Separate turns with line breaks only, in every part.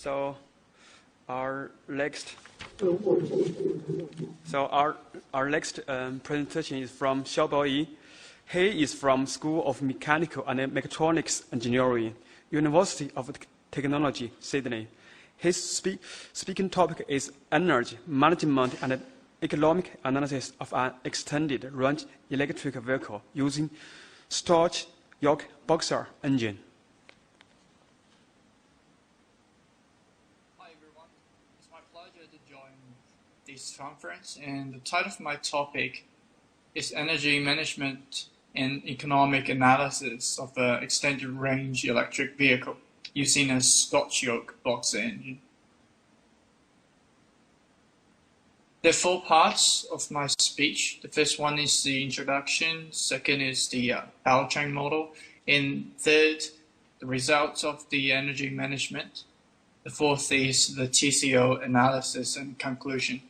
So our next presentation is from Boyi Xiao. He is from School of Mechanical and Mechatronics Engineering, University of Technology, Sydney. His speaking topic is energy management and economic analysis of an extended range electric vehicle using Scotch Yoke boxer engine.
Hi everyone, it's my pleasure to join this conference, and the title of my topic is Energy Management and Economic Analysis of an Extended Range Electric Vehicle using a Scotch Yoke boxer engine. There are 4 parts of my speech. The first one is the introduction, second is the powertrain model, and third, the results of the energy management. The fourth is the TCO analysis and conclusion.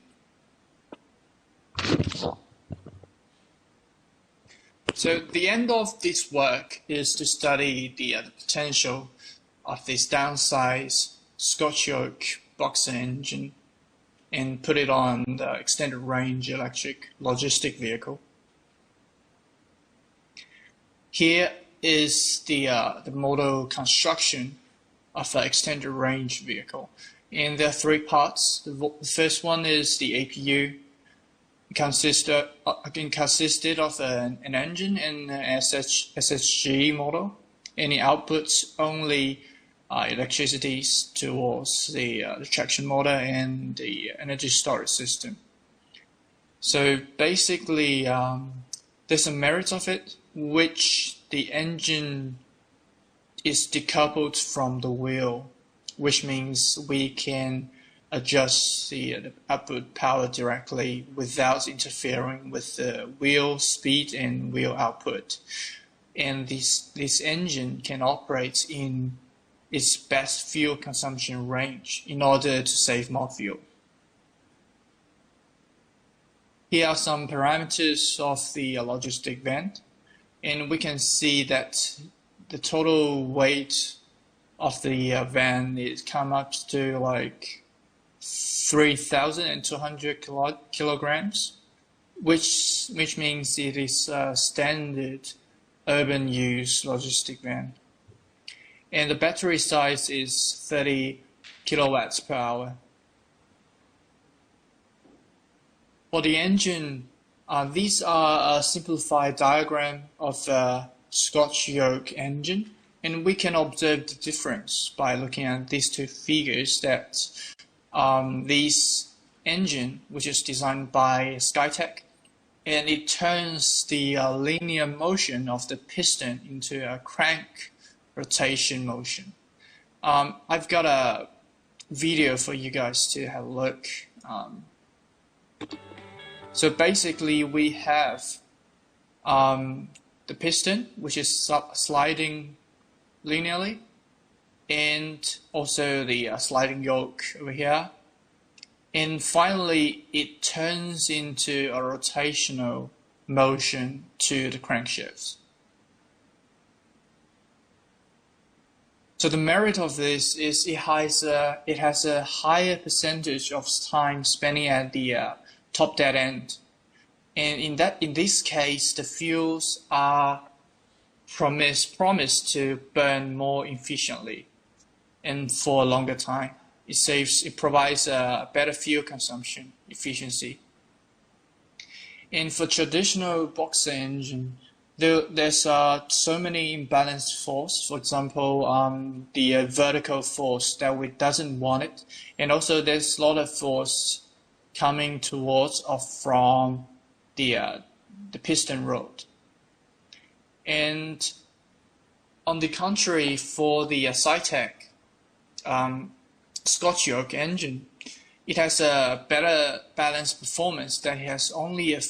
So the end of this work is to study the potential of this downsized Scotch Yoke boxer engine and put it on the extended range electric logistic vehicle. Here is the model construction of the extended range vehicle. And there are 3 parts. The first one is the APU. It consisted of an engine and an SSG model, and it outputs only electricity towards the traction motor and the energy storage system. So basically, there's a merit of it, which the engine is decoupled from the wheel, which means we can adjust the output power directly without interfering with the wheel speed and wheel output. And this engine can operate in its best fuel consumption range in order to save more fuel. Here are some parameters of the logistic van, and we can see that the total weight of the van is come up to like 3,200 kilograms, which means it is a standard urban use logistic van. And the battery size is 30 kilowatts per hour. For the engine, these are a simplified diagram of the Scotch Yoke engine, and we can observe the difference by looking at these 2 figures that this engine, which is designed by Skytech, and it turns the linear motion of the piston into a crank rotation motion. I've got a video for you guys to have a look. So basically we have the piston, which is sliding linearly, and also the sliding yoke over here. And finally, it turns into a rotational motion to the crankshafts. So the merit of this is it has a higher percentage of time spending at the top dead end, and in this case, the fuels are promised to burn more efficiently and for a longer time. It provides a better fuel consumption efficiency. And for traditional boxer engine, there's so many imbalanced force. For example, the vertical force that we doesn't want it, and also there's a lot of force coming towards or from the piston rod. And on the contrary, for the Skytech Scotch Yoke engine, it has a better balanced performance that has only a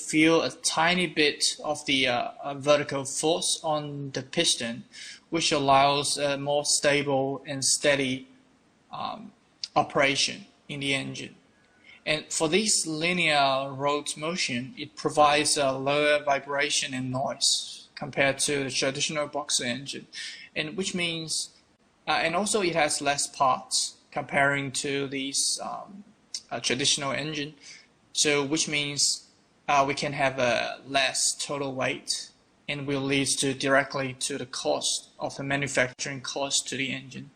tiny bit of the vertical force on the piston, which allows a more stable and steady operation in the engine. And for this linear road motion, it provides a lower vibration and noise compared to the traditional boxer engine, and which means, and also it has less parts comparing to these traditional engine. So which means we can have a less total weight, and will lead to directly to the cost of the manufacturing cost to the engine.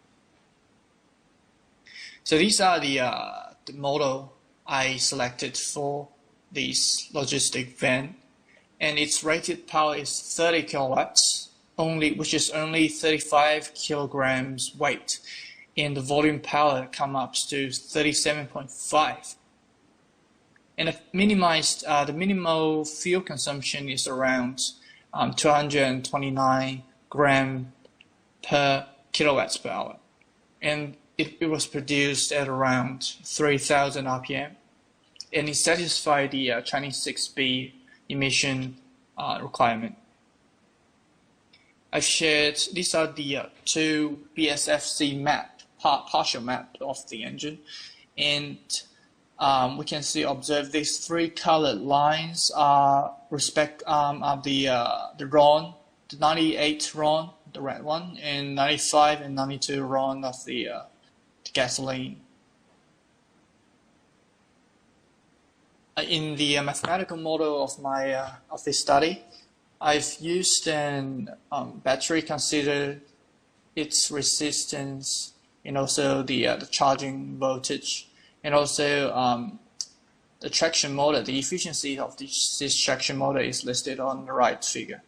So these are the model I selected for this logistic van, and its rated power is 30 kilowatts, which is only 35 kilograms weight, and the volume power comes up to 37.5. And the minimal fuel consumption is around 229 grams per kilowatts per hour, and it was produced at around 3,000 RPM, and it satisfied the Chinese 6B emission requirement. I've shared, these are the two BSFC partial map of the engine, and we can observe these three colored lines are the RON, the 98 RON, the red one, and 95 and 92 RON of the gasoline. In the mathematical model of this study, I've used an battery, consider its resistance, and also the charging voltage, and also the traction motor. The efficiency of this traction motor is listed on the right figure.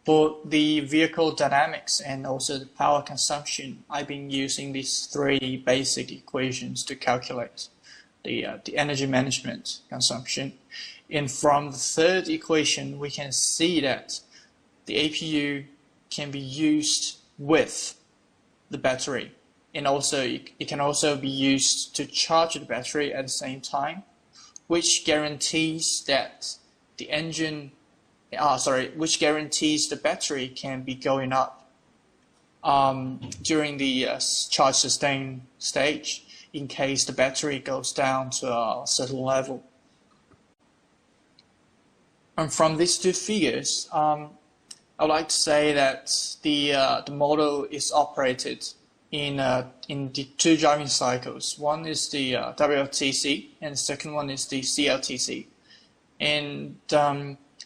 For the vehicle dynamics and also the power consumption, I've been using these three basic equations to calculate the energy management consumption. And from the third equation, we can see that the APU can be used with the battery, and also it can also be used to charge the battery at the same time, which guarantees that the engine which guarantees the battery can be going up during the charge sustain stage in case the battery goes down to a certain level. And from these two figures, I would like to say that the model is operated in the two driving cycles. One is the WLTC, and the second one is the CLTC. And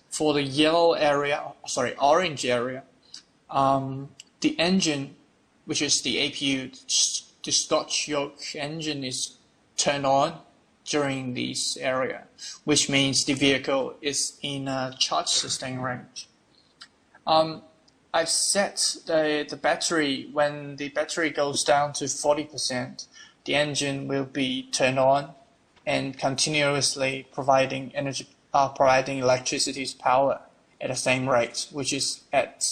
for the orange area, the engine, which is the APU, the Scotch Yoke engine, is turned on during this area, which means the vehicle is in a charge sustain range. I've set the battery, when the battery goes down to 40%, the engine will be turned on and continuously providing electricity's power at the same rate, which is at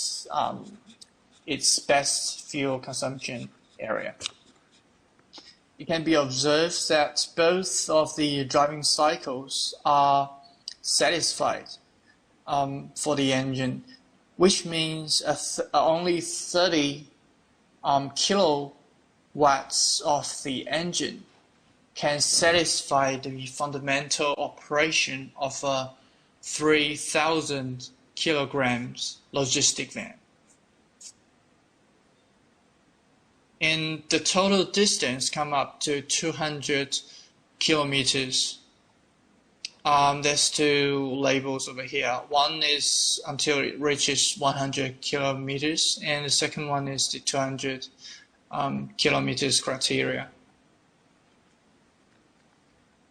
its best fuel consumption area. It can be observed that both of the driving cycles are satisfied for the engine, which means only 30 kilowatts of the engine can satisfy the fundamental operation of a 3,000 kilograms logistic van. And the total distance come up to 200 kilometers. There's two labels over here. One is until it reaches 100 kilometers, and the second one is the 200 kilometers criteria.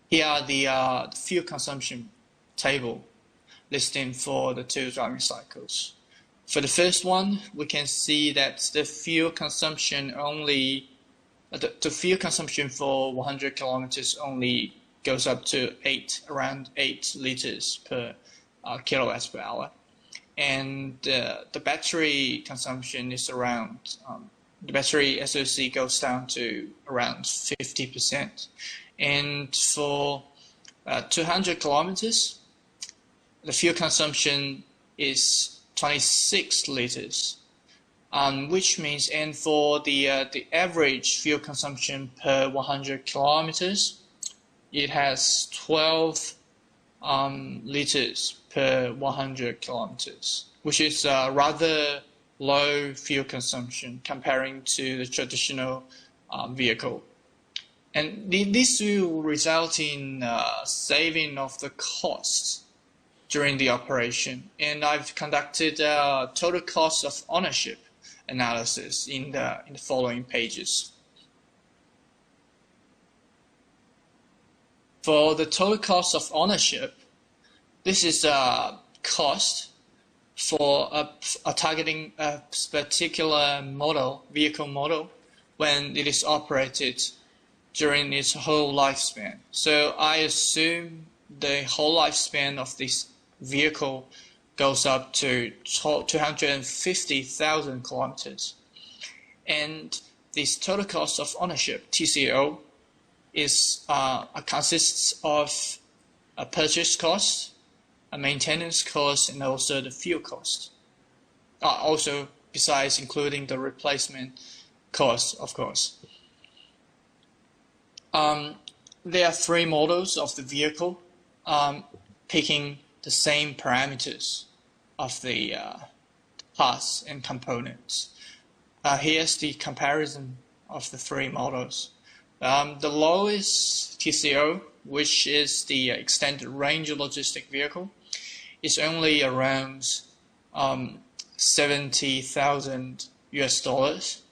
Here are the fuel consumption table listing for the two driving cycles. For the first one, we can see that the fuel consumption for 100 kilometers only goes up to around 8 liters per kilowatts per hour, and the battery consumption is around the battery SOC goes down to around 50%. And for 200 kilometers, the fuel consumption is 26 liters, which means, and for the average fuel consumption per 100 kilometers, it has 12 liters per 100 kilometers, which is rather low fuel consumption comparing to the traditional vehicle. And this will result in saving of the costs during the operation. And I've conducted a total cost of ownership analysis in the following pages. For the total cost of ownership, this is a cost for targeting a particular model, vehicle model, when it is operated during its whole lifespan. So I assume the whole lifespan of this vehicle goes up to 250,000 kilometers. And this total cost of ownership, TCO, is consists of a purchase cost, a maintenance cost, and also the fuel cost. Also, besides including the replacement cost, of course. There are three models of the vehicle, picking the same parameters of the parts and components. Here's the comparison of the three models. The lowest TCO, which is the extended range logistic vehicle, is only around 70,000 US dollars.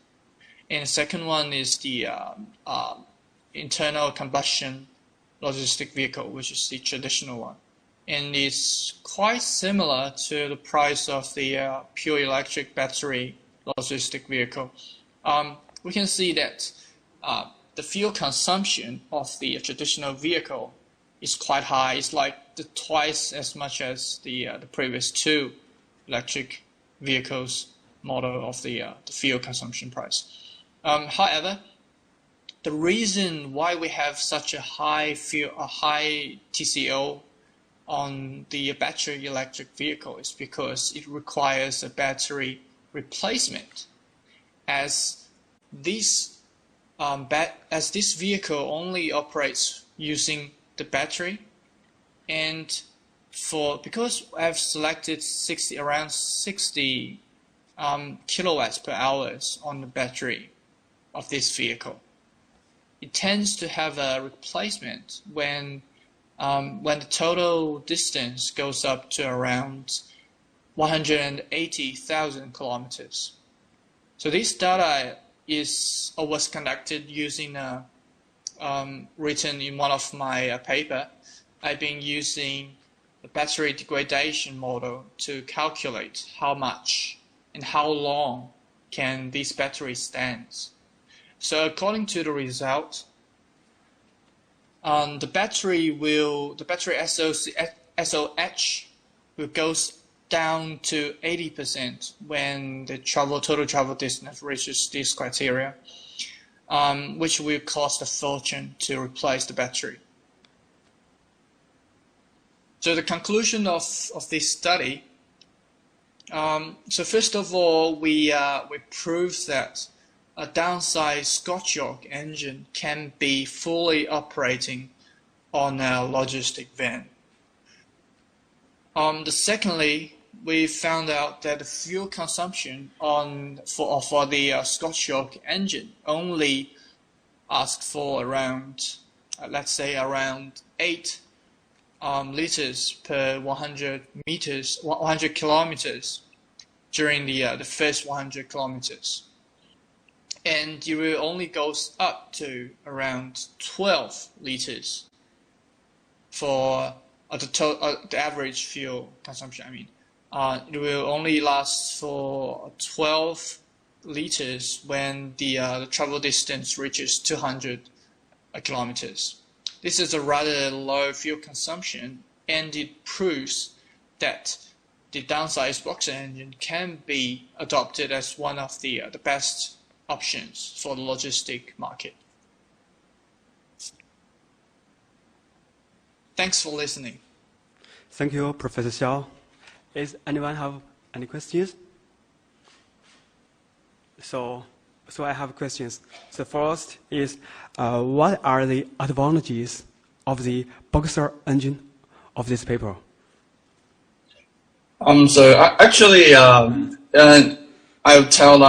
And the second one is the internal combustion logistic vehicle, which is the traditional one. And it's quite similar to the price of the pure electric battery logistic vehicle. We can see that the fuel consumption of the traditional vehicle is quite high. It's like twice as much as the previous two electric vehicles model of the fuel consumption price. However, the reason why we have such a high TCO on the battery electric vehicle is because it requires a battery replacement, as this vehicle only operates using the battery, and because I've selected around 60 kilowatts per hour on the battery of this vehicle, it tends to have a replacement when the total distance goes up to around 180,000 kilometers. So this data was conducted using written in one of my paper. I've been using the battery degradation model to calculate how much and how long can this battery stand. So according to the result, the battery SOH will go down to 80% when the total travel distance reaches this criteria, which will cost a fortune to replace the battery. So the conclusion of this study, so first of all, we proved that a downsized Scotch Yoke engine can be fully operating on a logistic van. Secondly, we found out that the fuel consumption for the Scotch Yoke engine only asked for around, let's say, around 8 liters per 100 kilometers during the first 100 kilometers. And it will only goes up to around 12 liters for the average fuel consumption. It will only last for 12 liters when the travel distance reaches 200 kilometers. This is a rather low fuel consumption, and it proves that the downsized boxer engine can be adopted as one of the best options for the logistic market. Thanks for listening.
Thank you, Professor Xiao. Does anyone have any questions? So I have questions. The first is, what are the advantages of the boxer engine of this paper?
I'll tell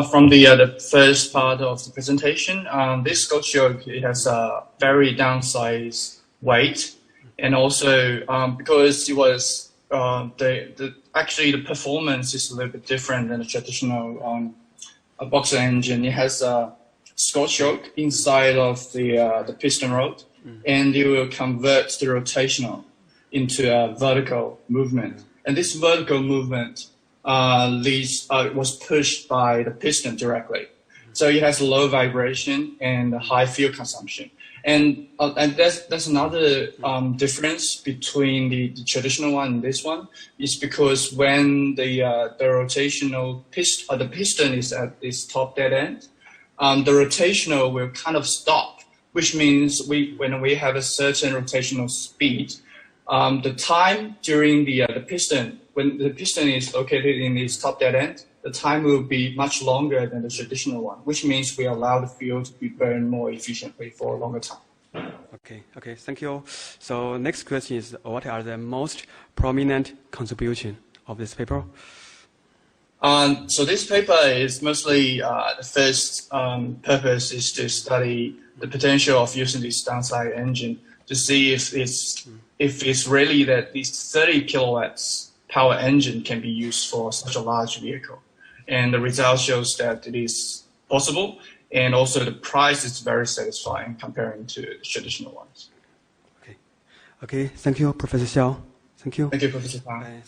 from the first part of the presentation, this Scotch Yoke, it has a very downsized weight, and also because it was actually the performance is a little bit different than the traditional boxer engine. It has a Scotch Yoke inside of the piston rod, and it will convert the rotational into a vertical movement, and this vertical movement was pushed by the piston directly. So it has low vibration and high fuel consumption. And that's another difference between the traditional one and this one, is because when the rotational piston, the piston is at its top dead end, the rotational will kind of stop, which means when we have a certain rotational speed, the time during the piston, when the piston is located in its top dead end, the time will be much longer than the traditional one, which means we allow the fuel to be burned more efficiently for a longer time.
Okay, thank you. So next question is, what are the most prominent contribution of this paper?
So this paper is mostly, the first purpose is to study the potential of using this downside engine to see if it's really that this 30 kilowatts power engine can be used for such a large vehicle. And the result shows that it is possible, and also the price is very satisfying comparing to the traditional ones.
Okay, thank you, Professor Xiao. Thank you.
Thank you, Professor Fang.
Bye.